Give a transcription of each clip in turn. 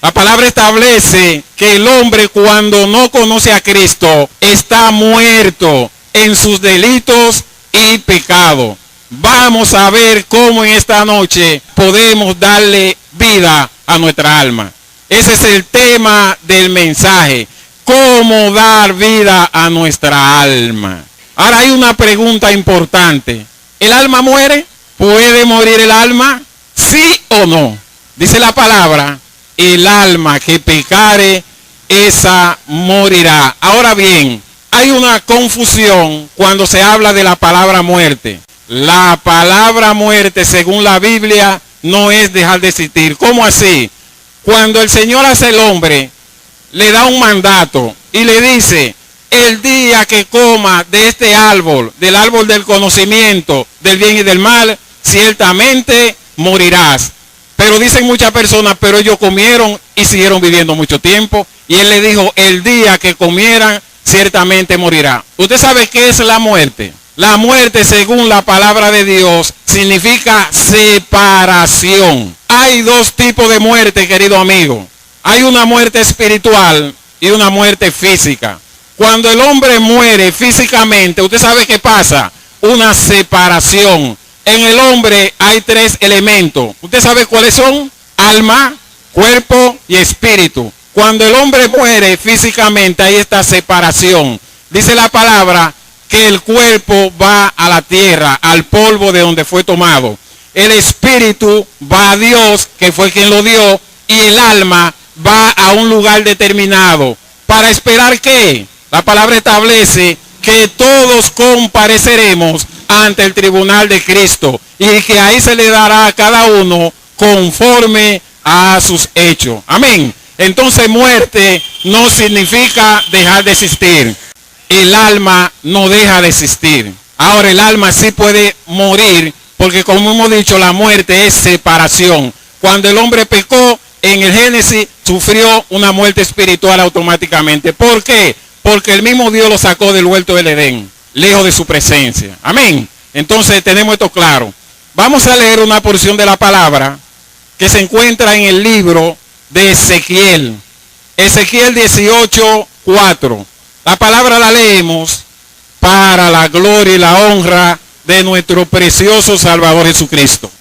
La palabra establece que el hombre cuando no conoce a Cristo está muerto en sus delitos y pecados. Vamos a ver cómo en esta noche podemos darle vida a nuestra alma. Ese es el tema del mensaje. ¿Cómo dar vida a nuestra alma? Ahora hay una pregunta importante. ¿El alma muere? ¿Puede morir el alma? ¿Sí o no? Dice la palabra, el alma que pecare, esa morirá. Ahora bien, hay una confusión cuando se habla de la palabra muerte. La palabra muerte, según la Biblia, no es dejar de existir. ¿Cómo así? Cuando el Señor hace el hombre, le da un mandato y le dice, el día que coma de este árbol, del árbol del conocimiento, del bien y del mal, ciertamente morirás. Pero dicen muchas personas, pero ellos comieron y siguieron viviendo mucho tiempo. Y él le dijo, el día que comieran, ciertamente morirá. ¿Usted sabe qué es la muerte? La muerte, según la palabra de Dios, significa separación. Hay dos tipos de muerte, querido amigo. Hay una muerte espiritual y una muerte física. Cuando el hombre muere físicamente, ¿usted sabe qué pasa? Una separación. En el hombre hay tres elementos. ¿Usted sabe cuáles son? Alma, cuerpo y espíritu. Cuando el hombre muere físicamente hay esta separación. Dice la palabra que el cuerpo va a la tierra, al polvo de donde fue tomado. El espíritu va a Dios, que fue quien lo dio, y el alma va a un lugar determinado. ¿Para esperar qué? La palabra establece que todos compareceremos ante el tribunal de Cristo y que ahí se le dará a cada uno conforme a sus hechos. Amén. Entonces muerte no significa dejar de existir. El alma no deja de existir. Ahora el alma sí puede morir porque, como hemos dicho, la muerte es separación. Cuando el hombre pecó en el Génesis, sufrió una muerte espiritual automáticamente. ¿Por qué? Porque el mismo Dios lo sacó del huerto del Edén, lejos de su presencia. Amén. Entonces tenemos esto claro. Vamos a leer una porción de la palabra que se encuentra en el libro de Ezequiel. Ezequiel 18:4. La palabra la leemos para la gloria y la honra de nuestro precioso Salvador Jesucristo.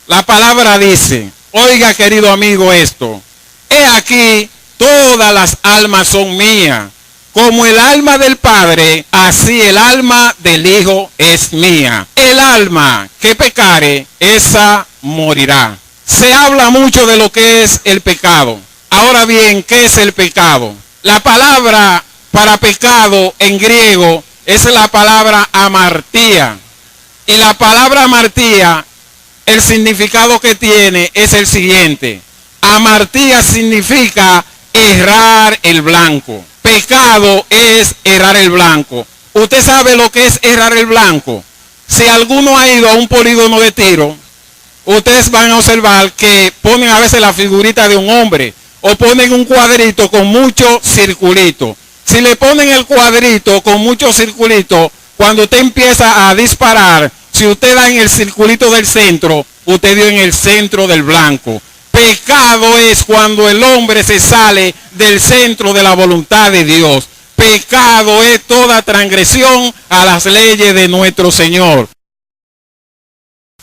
La palabra dice, oiga querido amigo esto, he aquí todas las almas son mías. Como el alma del Padre, así el alma del Hijo es mía. El alma que pecare, esa morirá. Se habla mucho de lo que es el pecado. Ahora bien, ¿qué es el pecado? La palabra para pecado en griego es la palabra amartía. Y la palabra amartía, el significado que tiene es el siguiente. Amartía significa errar el blanco. Pecado es errar el blanco. ¿Usted sabe lo que es errar el blanco? Si alguno ha ido a un polígono de tiro, ustedes van a observar que ponen a veces la figurita de un hombre o ponen un cuadrito con muchos circulitos. Si le ponen el cuadrito con muchos circulitos, cuando usted empieza a disparar, si usted da en el circulito del centro, usted dio en el centro del blanco. Pecado es cuando el hombre se sale del centro de la voluntad de Dios. Pecado es toda transgresión a las leyes de nuestro Señor.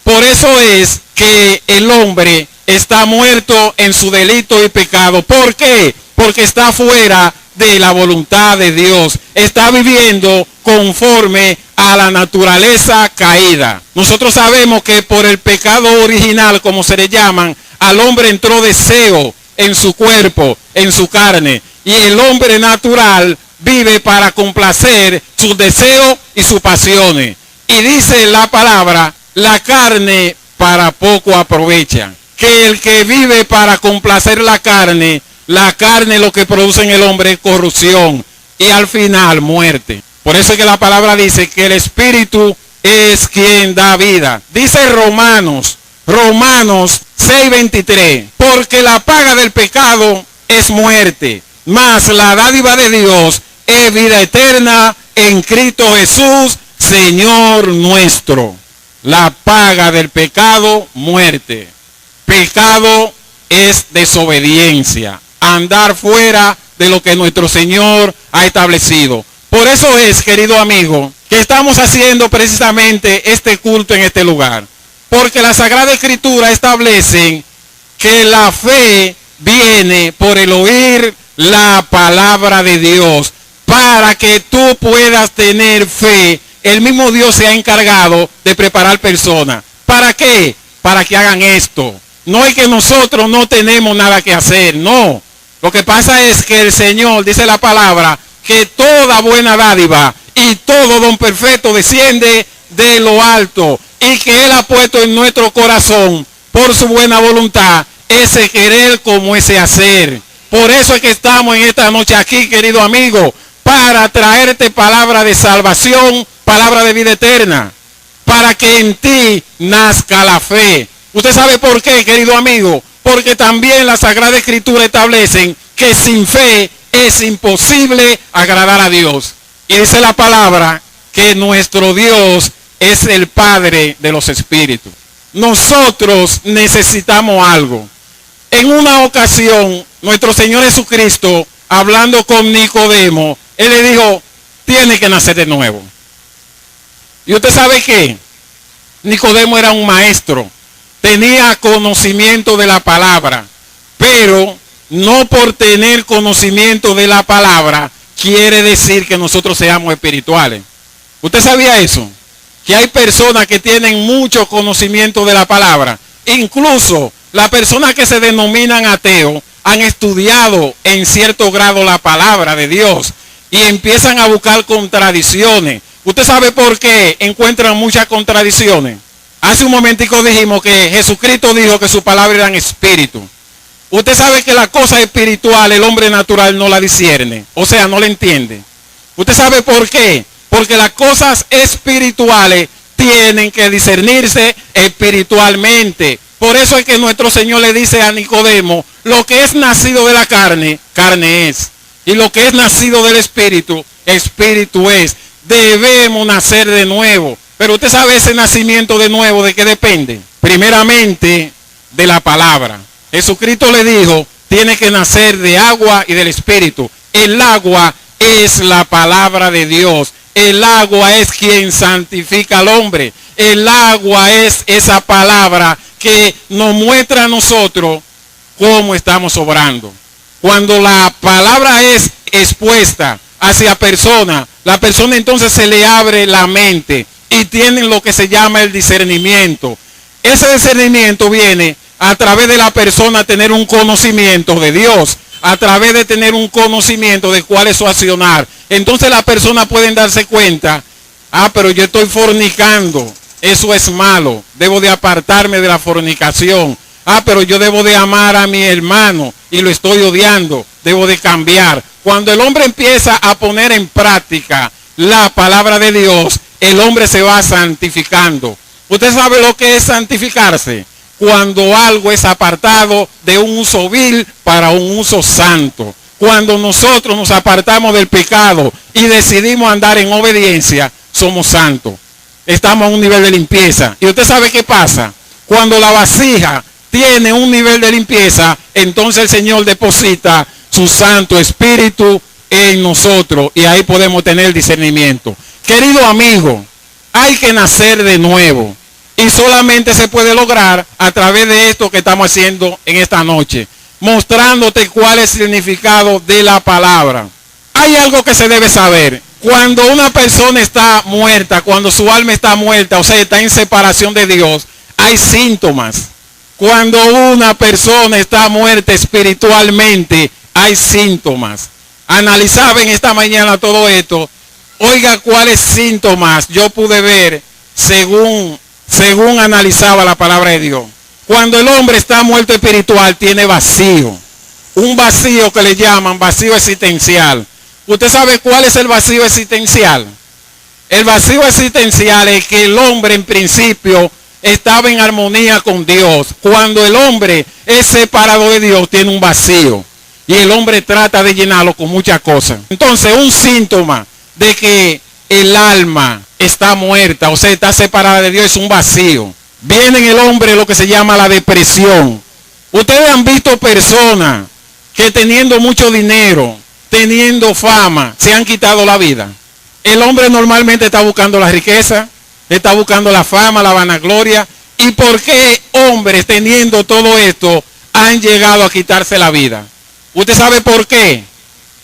Por eso es que el hombre está muerto en su delito y pecado. ¿Por qué? Porque está fuera de la voluntad de Dios. Está viviendo conforme a la naturaleza caída. Nosotros sabemos que por el pecado original, como se le llaman, al hombre entró deseo en su cuerpo, en su carne. Y el hombre natural vive para complacer sus deseos y sus pasiones. Y dice la palabra, la carne para poco aprovecha. Que el que vive para complacer la carne lo que produce en el hombre es corrupción. Y al final muerte. Por eso es que la palabra dice que el Espíritu es quien da vida. Dice Romanos 6:23, porque la paga del pecado es muerte, mas la dádiva de Dios es vida eterna en Cristo Jesús, Señor nuestro. La paga del pecado, muerte. Pecado es desobediencia. a andar fuera de lo que nuestro Señor ha establecido. Por eso es, querido amigo, que estamos haciendo precisamente este culto en este lugar. Porque la Sagrada Escritura establece que la fe viene por el oír la palabra de Dios. Para que tú puedas tener fe, el mismo Dios se ha encargado de preparar personas. ¿Para qué? Para que hagan esto. No es que nosotros no tenemos nada que hacer, no. Lo que pasa es que el Señor, dice la palabra, que toda buena dádiva y todo don perfecto desciende de lo alto, y que Él ha puesto en nuestro corazón, por su buena voluntad, ese querer como ese hacer. Por eso es que estamos en esta noche aquí, querido amigo, para traerte palabra de salvación, palabra de vida eterna, para que en ti nazca la fe. ¿Usted sabe por qué, querido amigo? Porque también la Sagrada Escritura establecen que sin fe es imposible agradar a Dios. Y dice la palabra que nuestro Dios es el Padre de los espíritus. Nosotros necesitamos algo. En una ocasión, nuestro Señor Jesucristo, hablando con Nicodemo, Él le dijo, tiene que nacer de nuevo. ¿Y usted sabe qué? Nicodemo era un maestro, tenía conocimiento de la palabra, pero no por tener conocimiento de la palabra quiere decir que nosotros seamos espirituales. ¿Usted sabía eso? Que hay personas que tienen mucho conocimiento de la palabra. Incluso las personas que se denominan ateos han estudiado en cierto grado la palabra de Dios y empiezan a buscar contradicciones. ¿Usted sabe por qué encuentran muchas contradicciones? Hace un momentico dijimos que Jesucristo dijo que su palabra era en espíritu. Usted sabe que la cosa espiritual el hombre natural no la discierne, o sea, no la entiende. ¿Usted sabe por qué? Porque las cosas espirituales tienen que discernirse espiritualmente. Por eso es que nuestro Señor le dice a Nicodemo, lo que es nacido de la carne, carne es. Y lo que es nacido del espíritu, espíritu es. Debemos nacer de nuevo. Pero usted sabe ese nacimiento de nuevo, ¿de qué depende? Primeramente, de la palabra. Jesucristo le dijo, tiene que nacer de agua y del espíritu. El agua es la palabra de Dios. El agua es quien santifica al hombre. El agua es esa palabra que nos muestra a nosotros cómo estamos obrando. Cuando la palabra es expuesta hacia persona, la persona entonces se le abre la mente y tienen lo que se llama el discernimiento. Ese discernimiento viene a través de la persona tener un conocimiento de Dios, a través de tener un conocimiento de cuál es su accionar. Entonces las personas pueden darse cuenta, pero yo estoy fornicando, eso es malo, debo de apartarme de la fornicación. Pero yo debo de amar a mi hermano y lo estoy odiando, debo de cambiar. Cuando el hombre empieza a poner en práctica la palabra de Dios, el hombre se va santificando. ¿Usted sabe lo que es santificarse? Cuando algo es apartado de un uso vil para un uso santo. Cuando nosotros nos apartamos del pecado y decidimos andar en obediencia, somos santos. Estamos a un nivel de limpieza. ¿Y usted sabe qué pasa? Cuando la vasija tiene un nivel de limpieza, entonces el Señor deposita su Santo Espíritu en nosotros y ahí podemos tener discernimiento. Querido amigo, hay que nacer de nuevo y solamente se puede lograr a través de esto que estamos haciendo en esta noche, mostrándote cuál es el significado de la palabra. Hay algo que se debe saber. Cuando una persona está muerta, cuando su alma está muerta, o sea, está en separación de Dios, hay síntomas. Cuando una persona está muerta espiritualmente, hay síntomas. Analizaba en esta mañana todo esto. Oiga, cuáles síntomas yo pude ver según analizaba la palabra de Dios. Cuando el hombre está muerto espiritual, tiene vacío. Un vacío que le llaman vacío existencial. ¿Usted sabe cuál es el vacío existencial? El vacío existencial es que el hombre en principio estaba en armonía con Dios. Cuando el hombre es separado de Dios, tiene un vacío. Y el hombre trata de llenarlo con muchas cosas. Entonces, un síntoma de que el alma está muerta, o sea, está separada de Dios, es un vacío. Viene en el hombre lo que se llama la depresión. Ustedes han visto personas que teniendo mucho dinero, teniendo fama, se han quitado la vida? El hombre normalmente está buscando la riqueza, está buscando la fama, la vanagloria. ¿Y por qué hombres teniendo todo esto han llegado a quitarse la vida? ¿Usted sabe por qué?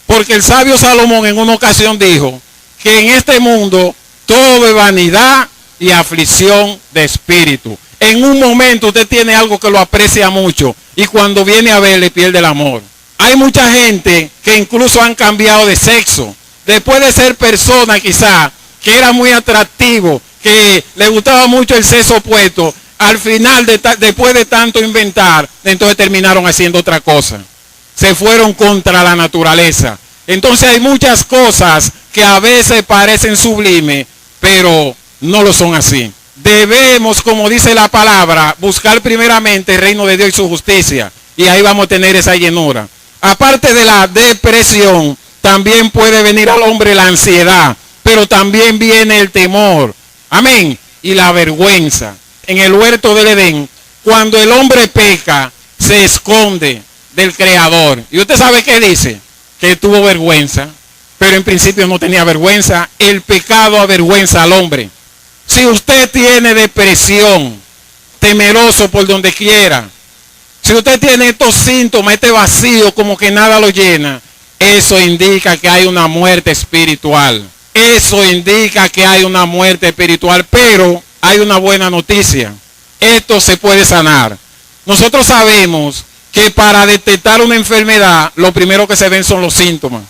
Porque el sabio Salomón en una ocasión dijo que en este mundo todo es vanidad y aflicción de espíritu. En un momento usted tiene algo que lo aprecia mucho y cuando viene a ver le pierde el amor. Hay mucha gente que incluso han cambiado de sexo. Después de ser persona quizá que era muy atractivo, que le gustaba mucho el sexo opuesto, al final después de tanto inventar, entonces terminaron haciendo otra cosa. Se fueron contra la naturaleza. Entonces hay muchas cosas que a veces parecen sublimes, pero no lo son así. Debemos, como dice la palabra, buscar primeramente el reino de Dios y su justicia. Y ahí vamos a tener esa llenura. Aparte de la depresión, también puede venir al hombre la ansiedad, pero también viene el temor. Amén. Y la vergüenza. En el huerto del Edén, cuando el hombre peca, se esconde del Creador. ¿Y usted sabe qué dice? Que tuvo vergüenza, pero en principio no tenía vergüenza. El pecado avergüenza al hombre. Si usted tiene depresión, temeroso por donde quiera, si usted tiene estos síntomas, este vacío como que nada lo llena, eso indica que hay una muerte espiritual. Eso indica que hay una muerte espiritual, pero hay una buena noticia. Esto se puede sanar. Nosotros sabemos que para detectar una enfermedad, lo primero que se ven son los síntomas.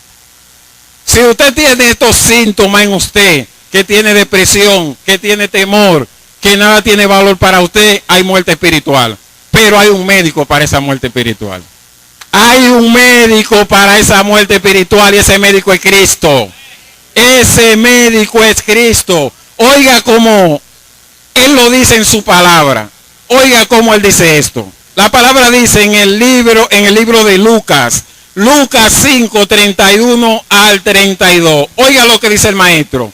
Si usted tiene estos síntomas en usted, que tiene depresión, que tiene temor, que nada tiene valor para usted, hay muerte espiritual. Pero hay un médico para esa muerte espiritual. Hay un médico para esa muerte espiritual y ese médico es Cristo. Ese médico es Cristo. Oiga cómo Él lo dice en su palabra. Oiga cómo Él dice esto. La palabra dice en el libro de Lucas 5, 31 al 32. Oiga lo que dice el maestro.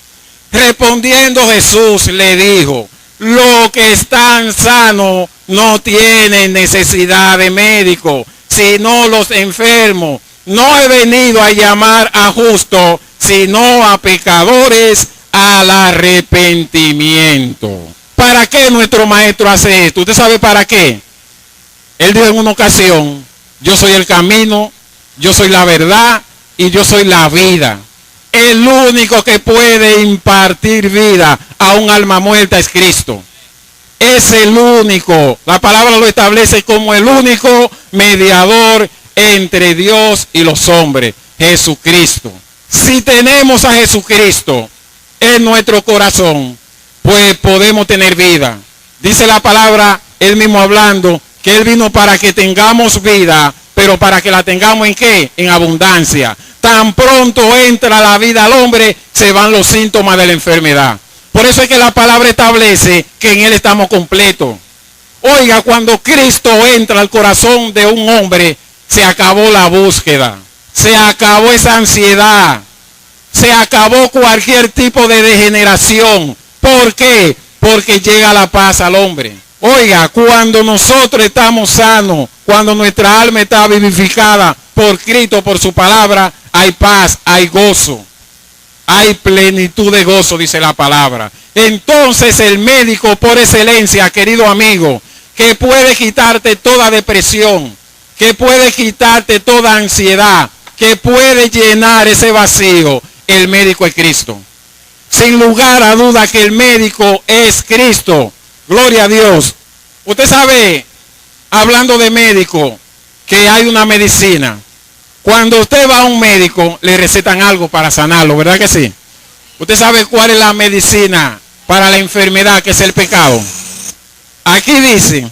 Respondiendo Jesús le dijo, los que están sanos no tienen necesidad de médico, sino los enfermos. No he venido a llamar a justos, sino a pecadores al arrepentimiento. ¿Para qué nuestro maestro hace esto? ¿Usted sabe para qué? Él dijo en una ocasión, yo soy el camino, yo soy la verdad y yo soy la vida. El único que puede impartir vida a un alma muerta es Cristo. Es el único. La palabra lo establece como el único mediador entre Dios y los hombres, Jesucristo. Si tenemos a Jesucristo en nuestro corazón, pues podemos tener vida. Dice la palabra, Él mismo hablando, que Él vino para que tengamos vida, pero para que la tengamos ¿en qué? En abundancia. Tan pronto entra la vida al hombre, se van los síntomas de la enfermedad. Por eso es que la palabra establece que en Él estamos completos. Oiga, cuando Cristo entra al corazón de un hombre, se acabó la búsqueda, se acabó esa ansiedad, se acabó cualquier tipo de degeneración. ¿Por qué? Porque llega la paz al hombre. Oiga, cuando nosotros estamos sanos, cuando nuestra alma está vivificada por Cristo, por su palabra, hay paz, hay gozo, hay plenitud de gozo, dice la palabra. Entonces el médico por excelencia, querido amigo, que puede quitarte toda depresión, que puede quitarte toda ansiedad, que puede llenar ese vacío, el médico es Cristo. Sin lugar a duda que el médico es Cristo. Gloria a Dios. Usted sabe, hablando de médico, que hay una medicina. Cuando usted va a un médico, le recetan algo para sanarlo, ¿verdad que sí? Usted sabe cuál es la medicina para la enfermedad, que es el pecado. Aquí dice,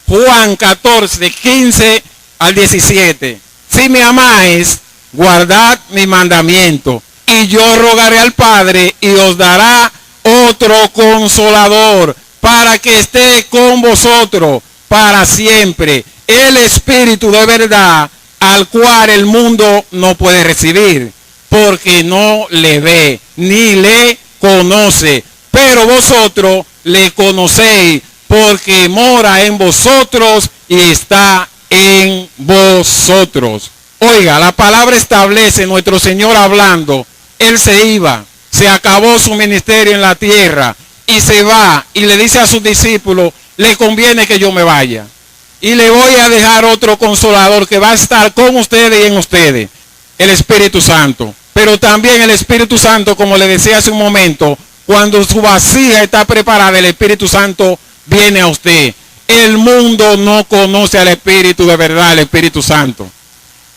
Juan 14, 15 al 17. Si me amáis, guardad mi mandamiento. Y yo rogaré al Padre y os dará otro consolador para que esté con vosotros para siempre. El Espíritu de verdad al cual el mundo no puede recibir porque no le ve ni le conoce. Pero vosotros le conocéis porque mora en vosotros y está en vosotros. Oiga, la palabra establece, nuestro Señor hablando, Él se iba, se acabó su ministerio en la tierra y se va y le dice a sus discípulos, le conviene que yo me vaya. Y le voy a dejar otro consolador que va a estar con ustedes y en ustedes, el Espíritu Santo. Pero también el Espíritu Santo, como le decía hace un momento, cuando su vasija está preparada, el Espíritu Santo viene a usted. El mundo no conoce al Espíritu de verdad, el Espíritu Santo.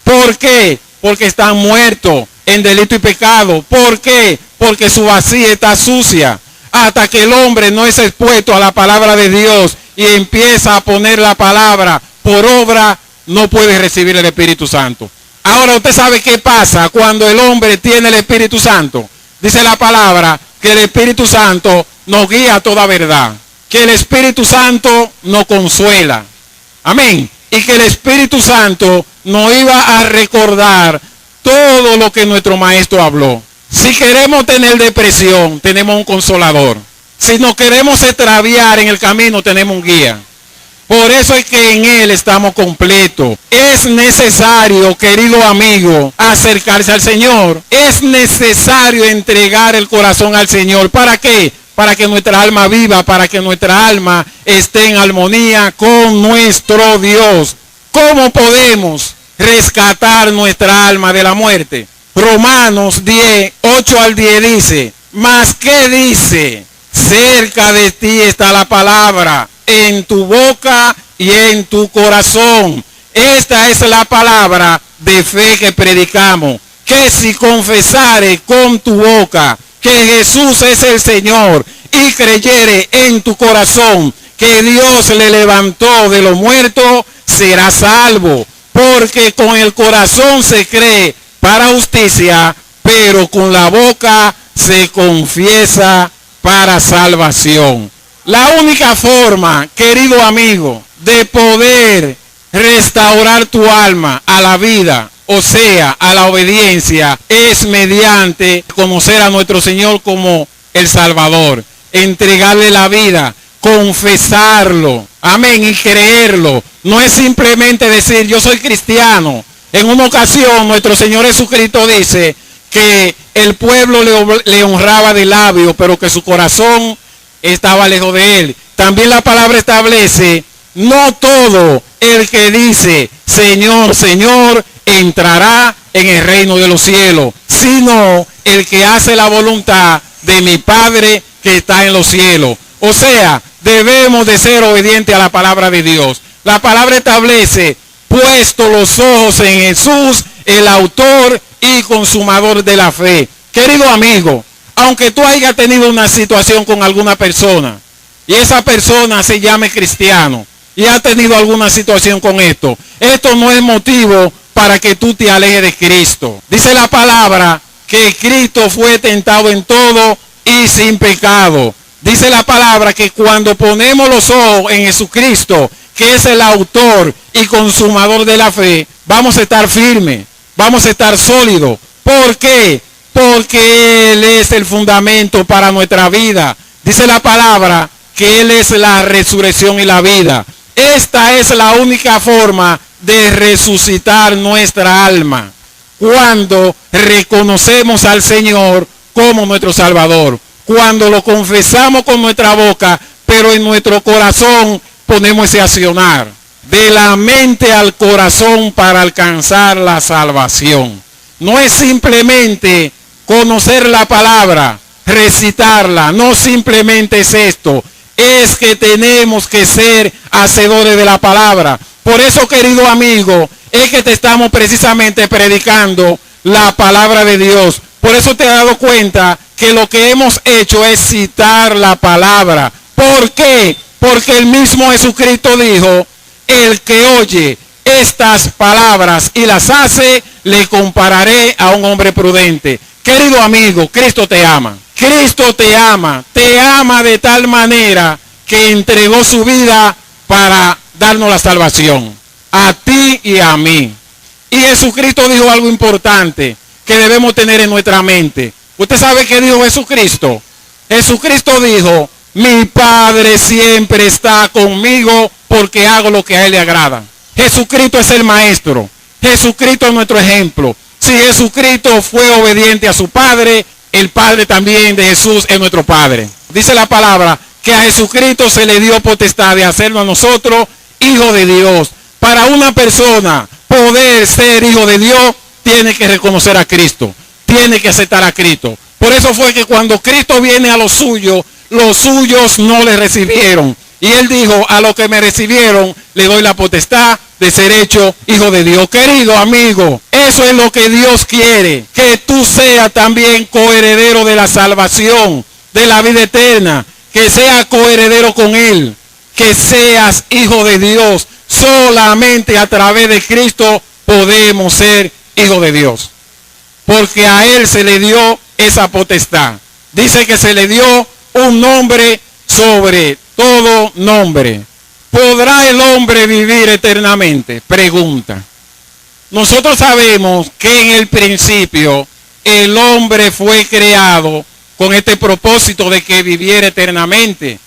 ¿Por qué? Porque están muertos en delito y pecado. ¿Por qué? Porque su vasija está sucia. Hasta que el hombre no es expuesto a la palabra de Dios y empieza a poner la palabra por obra, no puede recibir el Espíritu Santo. Ahora usted sabe qué pasa cuando el hombre tiene el Espíritu Santo. Dice la palabra que el Espíritu Santo nos guía a toda verdad. Que el Espíritu Santo nos consuela. Amén. Y que el Espíritu Santo nos iba a recordar todo lo que nuestro maestro habló. Si queremos tener depresión, tenemos un consolador. Si nos queremos extraviar en el camino, tenemos un guía. Por eso es que en Él estamos completos. Es necesario, querido amigo, acercarse al Señor. Es necesario entregar el corazón al Señor. ¿Para qué? Para que nuestra alma viva, para que nuestra alma esté en armonía con nuestro Dios. ¿Cómo podemos rescatar nuestra alma de la muerte? Romanos 10, 8 al 10 dice, ¿mas qué dice? Cerca de ti está la palabra, en tu boca y en tu corazón. Esta es la palabra de fe que predicamos, que si confesare con tu boca que Jesús es el Señor y creyere en tu corazón que Dios le levantó de los muertos, serás salvo. Porque con el corazón se cree para justicia, pero con la boca se confiesa para salvación. La única forma, querido amigo, de poder restaurar tu alma a la vida, o sea, a la obediencia, es mediante conocer a nuestro Señor como el Salvador, entregarle la vida, confesarlo, amén, y creerlo. No es simplemente decir, yo soy cristiano. En una ocasión, nuestro Señor Jesucristo dice que el pueblo le honraba de labio, pero que su corazón estaba lejos de él. También la palabra establece, no todo el que dice, Señor, Señor, entrará en el reino de los cielos, sino el que hace la voluntad de mi Padre que está en los cielos. O sea, debemos de ser obedientes a la palabra de Dios. La palabra establece, puesto los ojos en Jesús, el autor y consumador de la fe. Querido amigo, aunque tú hayas tenido una situación con alguna persona y esa persona se llame cristiano y ha tenido alguna situación con esto no es motivo para que tú te alejes de Cristo. Dice la palabra que Cristo fue tentado en todo y sin pecado. Dice la palabra que cuando ponemos los ojos en Jesucristo, que es el autor y consumador de la fe, vamos a estar firmes, vamos a estar sólidos. ¿Por qué? Porque Él es el fundamento para nuestra vida. Dice la palabra que Él es la resurrección y la vida. Esta es la única forma de resucitar nuestra alma, cuando reconocemos al Señor como nuestro Salvador, cuando lo confesamos con nuestra boca, pero en nuestro corazón ponemos ese accionar, de la mente al corazón para alcanzar la salvación. No es simplemente conocer la palabra, recitarla, no simplemente es esto, es que tenemos que ser hacedores de la palabra. Por eso, querido amigo, es que te estamos precisamente predicando la palabra de Dios. Por eso te has dado cuenta que lo que hemos hecho es citar la palabra. ¿Por qué? Porque el mismo Jesucristo dijo, el que oye estas palabras y las hace, le compararé a un hombre prudente. Querido amigo, Cristo te ama. Cristo te ama de tal manera que entregó su vida para darnos la salvación, a ti y a mí. Y Jesucristo dijo algo importante que debemos tener en nuestra mente. ¿Usted sabe qué dijo Jesucristo? Jesucristo dijo, mi Padre siempre está conmigo porque hago lo que a Él le agrada. Jesucristo es el Maestro. Jesucristo es nuestro ejemplo. Si Jesucristo fue obediente a su Padre, el Padre también de Jesús es nuestro Padre. Dice la palabra que a Jesucristo se le dio potestad de hacernos a nosotros hijos de Dios. Para una persona poder ser hijo de Dios, tiene que reconocer a Cristo, tiene que aceptar a Cristo. Por eso fue que cuando Cristo viene a los suyos no le recibieron. Y él dijo, a los que me recibieron, le doy la potestad de ser hecho hijo de Dios. Querido amigo, eso es lo que Dios quiere, que tú seas también coheredero de la salvación, de la vida eterna, que seas coheredero con Él, que seas hijo de Dios. Solamente a través de Cristo podemos ser hijos de Dios, porque a Él se le dio esa potestad. Dice que se le dio un nombre sobre todo nombre. ¿Podrá el hombre vivir eternamente? Pregunta. Nosotros sabemos que en el principio el hombre fue creado con este propósito de que viviera eternamente.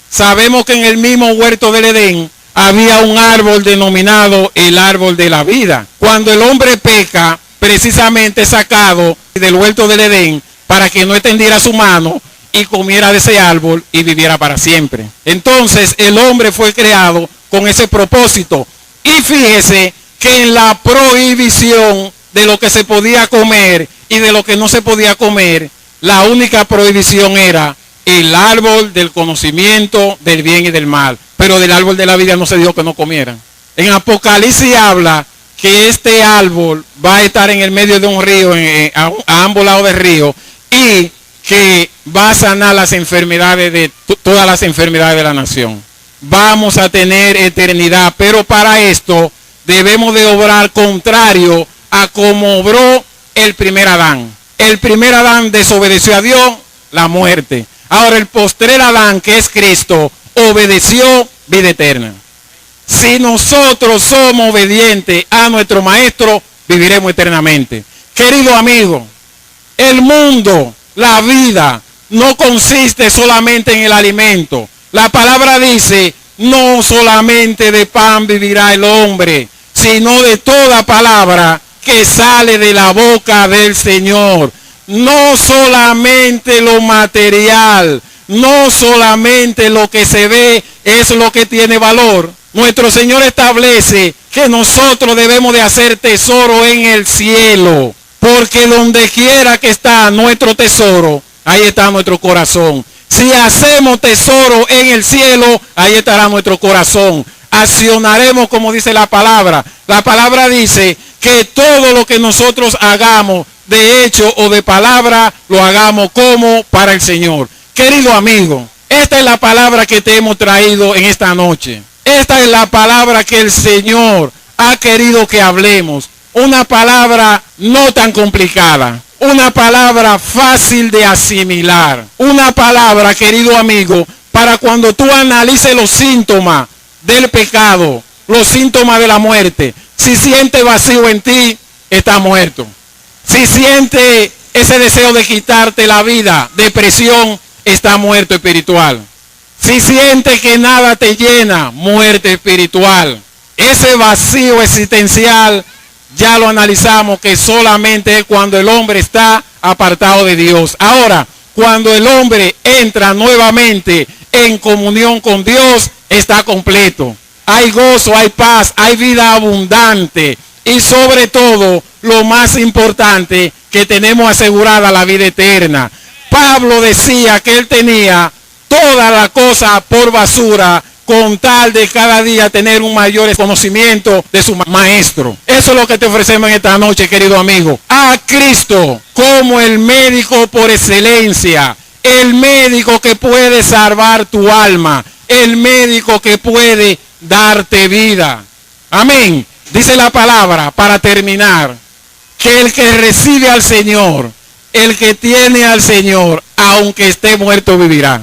Sabemos que en el mismo huerto del Edén había un árbol denominado el árbol de la vida. Cuando el hombre peca, precisamente es sacado del huerto del Edén para que no extendiera su mano y comiera de ese árbol y viviera para siempre. Entonces el hombre fue creado con ese propósito. Y fíjese que en la prohibición de lo que se podía comer y de lo que no se podía comer, la única prohibición era el árbol del conocimiento del bien y del mal. Pero del árbol de la vida no se dijo que no comieran. En Apocalipsis habla que este árbol va a estar en el medio de un río, a ambos lados del río, y que va a sanar las enfermedades de todas las enfermedades de la nación. Vamos a tener eternidad, pero para esto debemos de obrar contrario a como obró el primer Adán. El primer Adán desobedeció a Dios, la muerte. Ahora el postrer Adán, que es Cristo, obedeció, vida eterna. Si nosotros somos obedientes a nuestro Maestro, viviremos eternamente. Querido amigo, el mundo, la vida, no consiste solamente en el alimento. La palabra dice, no solamente de pan vivirá el hombre, sino de toda palabra que sale de la boca del Señor. No solamente lo material, no solamente lo que se ve es lo que tiene valor. Nuestro Señor establece que nosotros debemos de hacer tesoro en el cielo, porque donde quiera que está nuestro tesoro, ahí está nuestro corazón. Si hacemos tesoro en el cielo, ahí estará nuestro corazón. Accionaremos como dice la palabra. La palabra dice que todo lo que nosotros hagamos, de hecho o de palabra, lo hagamos como para el Señor. Querido amigo, esta es la palabra que te hemos traído en esta noche. Esta es la palabra que el Señor ha querido que hablemos. Una palabra no tan complicada. Una palabra fácil de asimilar. Una palabra, querido amigo, para cuando tú analices los síntomas del pecado, los síntomas de la muerte. Si sientes vacío en ti, está muerto. Si sientes ese deseo de quitarte la vida, depresión, está muerto espiritual. Si sientes que nada te llena, muerte espiritual. Ese vacío existencial, ya lo analizamos, que solamente es cuando el hombre está apartado de Dios. Ahora, cuando el hombre entra nuevamente en comunión con Dios, está completo. Hay gozo, hay paz, hay vida abundante. Y sobre todo, lo más importante, que tenemos asegurada la vida eterna. Pablo decía que él tenía toda la cosa por basura con tal de cada día tener un mayor conocimiento de su maestro. Eso es lo que te ofrecemos en esta noche, querido amigo. A Cristo como el médico por excelencia, el médico que puede salvar tu alma, el médico que puede darte vida. Amén. Dice la palabra, para terminar, que el que recibe al Señor, el que tiene al Señor, aunque esté muerto, vivirá.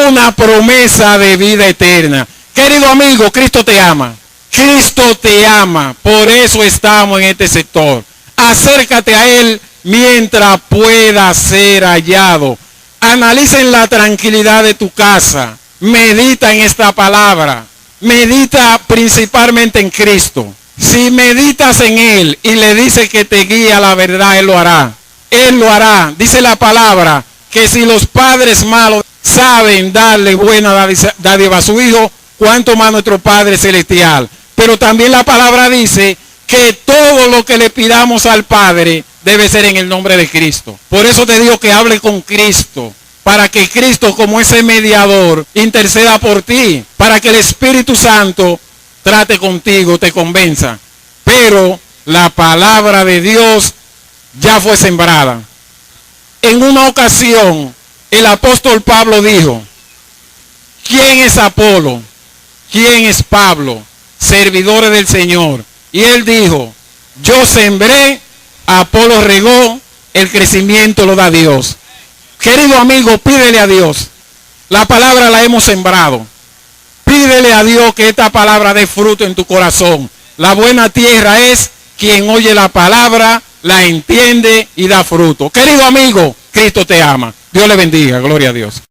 Una promesa de vida eterna. Querido amigo, Cristo te ama. Cristo te ama. Por eso estamos en este sector. Acércate a Él mientras pueda ser hallado. Analiza en la tranquilidad de tu casa. Medita en esta palabra. Medita principalmente en Cristo. Si meditas en Él y le dices que te guía a la verdad, Él lo hará. Él lo hará. Dice la palabra que si los padres malos saben darle buena dádiva a su hijo, cuánto más nuestro Padre Celestial. Pero también la palabra dice que todo lo que le pidamos al Padre debe ser en el nombre de Cristo. Por eso te digo que hable con Cristo, para que Cristo, como ese mediador, interceda por ti, para que el Espíritu Santo trate contigo, te convenza. Pero la palabra de Dios ya fue sembrada. En una ocasión, el apóstol Pablo dijo, ¿quién es Apolo? ¿Quién es Pablo? Servidores del Señor. Y él dijo, yo sembré, Apolo regó, el crecimiento lo da Dios. Querido amigo, pídele a Dios. La palabra la hemos sembrado. Pídele a Dios que esta palabra dé fruto en tu corazón. La buena tierra es quien oye la palabra, la entiende y da fruto. Querido amigo, Cristo te ama. Dios le bendiga. Gloria a Dios.